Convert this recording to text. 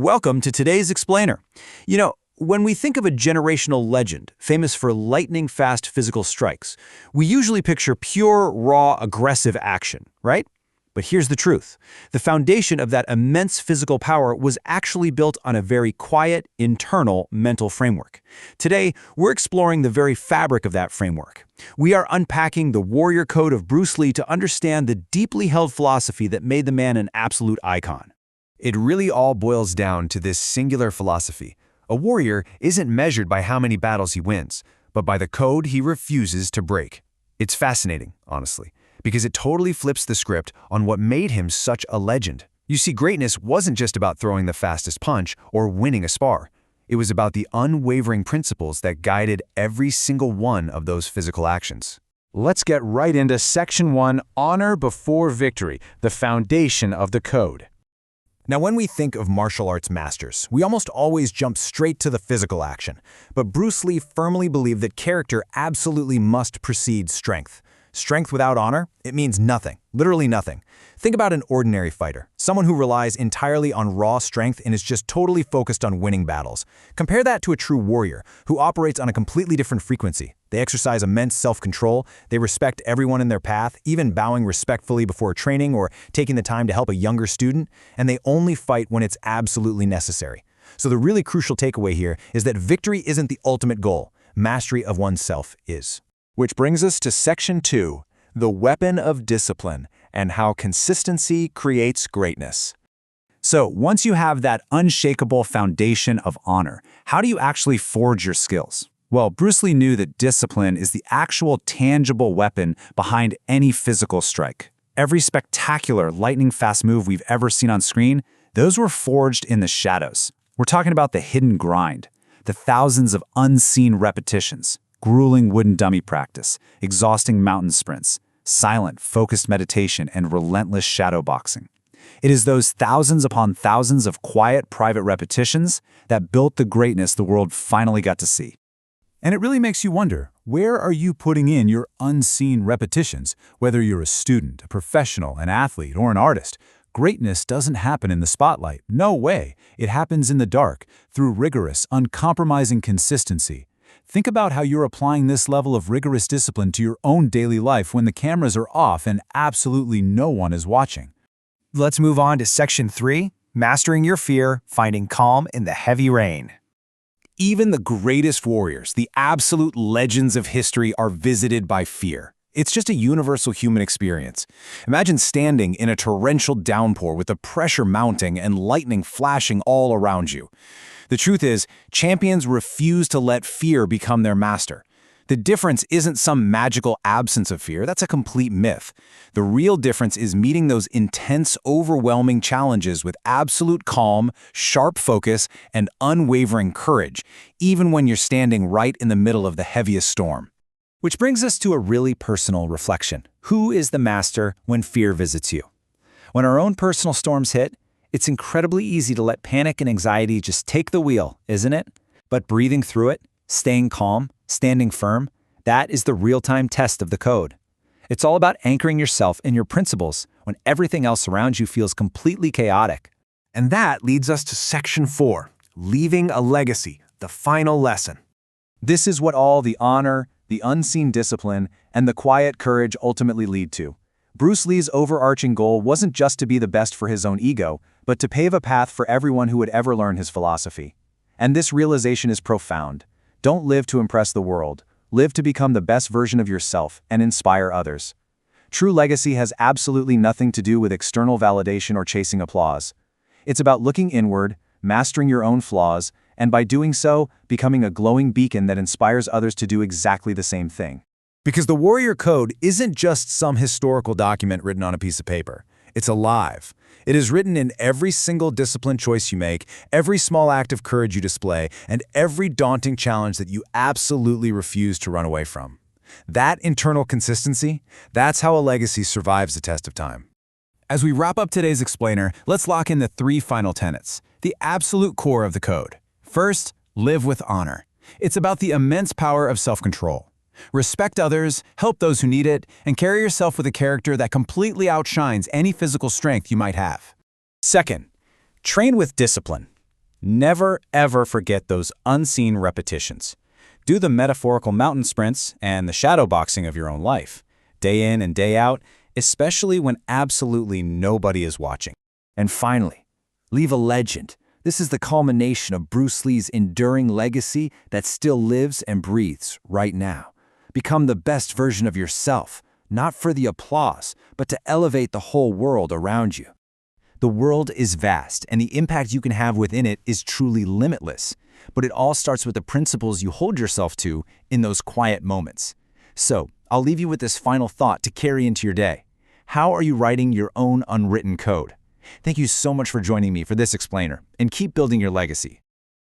Welcome to today's explainer. When we think of a generational legend famous for lightning-fast physical strikes, we usually picture pure, raw, aggressive action, right? But here's the truth. The foundation of that immense physical power was actually built on a very quiet, internal mental framework. Today, we're exploring the very fabric of that framework. We are unpacking the warrior code of Bruce Lee to understand the deeply held philosophy that made the man an absolute icon. It really all boils down to this singular philosophy. A warrior isn't measured by how many battles he wins, but by the code he refuses to break. It's fascinating, honestly, because it totally flips the script on what made him such a legend. You see, greatness wasn't just about throwing the fastest punch or winning a spar. It was about the unwavering principles that guided every single one of those physical actions. Let's get right into Section 1, Honor Before Victory, the foundation of the code. Now, when we think of martial arts masters, we almost always jump straight to the physical action. But Bruce Lee firmly believed that character absolutely must precede strength. Strength without honor, it means nothing, literally nothing. Think about an ordinary fighter, someone who relies entirely on raw strength and is just totally focused on winning battles. Compare that to a true warrior, who operates on a completely different frequency. They exercise immense self-control, they respect everyone in their path, even bowing respectfully before training or taking the time to help a younger student, and they only fight when it's absolutely necessary. So the really crucial takeaway here is that victory isn't the ultimate goal. Mastery of oneself is. Which brings us to Section 2, the weapon of discipline, and how consistency creates greatness. So, once you have that unshakable foundation of honor, how do you actually forge your skills? Well, Bruce Lee knew that discipline is the actual tangible weapon behind any physical strike. Every spectacular, lightning-fast move we've ever seen on screen, those were forged in the shadows. We're talking about the hidden grind, the thousands of unseen repetitions, grueling wooden dummy practice, exhausting mountain sprints, silent, focused meditation, and relentless shadow boxing. It is those thousands upon thousands of quiet, private repetitions that built the greatness the world finally got to see. And it really makes you wonder, where are you putting in your unseen repetitions? Whether you're a student, a professional, an athlete, or an artist, greatness doesn't happen in the spotlight. No way. It happens in the dark, through rigorous, uncompromising consistency. Think about how you're applying this level of rigorous discipline to your own daily life when the cameras are off and absolutely no one is watching. Let's move on to Section 3, Mastering Your Fear, Finding Calm in the Heavy Rain. Even the greatest warriors, the absolute legends of history, are visited by fear. It's just a universal human experience. Imagine standing in a torrential downpour with the pressure mounting and lightning flashing all around you. The truth is, champions refuse to let fear become their master. The difference isn't some magical absence of fear. That's a complete myth. The real difference is meeting those intense, overwhelming challenges with absolute calm, sharp focus, and unwavering courage, even when you're standing right in the middle of the heaviest storm. Which brings us to a really personal reflection. Who is the master when fear visits you? When our own personal storms hit, it's incredibly easy to let panic and anxiety just take the wheel, isn't it? But breathing through it, staying calm, standing firm, that is the real-time test of the code. It's all about anchoring yourself in your principles when everything else around you feels completely chaotic. And that leads us to Section 4, Leaving a Legacy, the final lesson. This is what all the honor, the unseen discipline, and the quiet courage ultimately lead to. Bruce Lee's overarching goal wasn't just to be the best for his own ego, but to pave a path for everyone who would ever learn his philosophy. And this realization is profound. Don't live to impress the world. Live to become the best version of yourself and inspire others. True legacy has absolutely nothing to do with external validation or chasing applause. It's about looking inward, mastering your own flaws, and by doing so, becoming a glowing beacon that inspires others to do exactly the same thing. Because the Warrior Code isn't just some historical document written on a piece of paper. It's alive. It is written in every single disciplined choice you make, every small act of courage you display, and every daunting challenge that you absolutely refuse to run away from. That internal consistency, that's how a legacy survives the test of time. As we wrap up today's explainer, let's lock in the 3 final tenets, the absolute core of the code. First, live with honor. It's about the immense power of self-control. Respect others, help those who need it, and carry yourself with a character that completely outshines any physical strength you might have. Second, train with discipline. Never, ever forget those unseen repetitions. Do the metaphorical mountain sprints and the shadow boxing of your own life, day in and day out, especially when absolutely nobody is watching. And finally, leave a legend. This is the culmination of Bruce Lee's enduring legacy that still lives and breathes right now. Become the best version of yourself, not for the applause, but to elevate the whole world around you. The world is vast, and the impact you can have within it is truly limitless. But it all starts with the principles you hold yourself to in those quiet moments. So, I'll leave you with this final thought to carry into your day. How are you writing your own unwritten code? Thank you so much for joining me for this explainer, and keep building your legacy.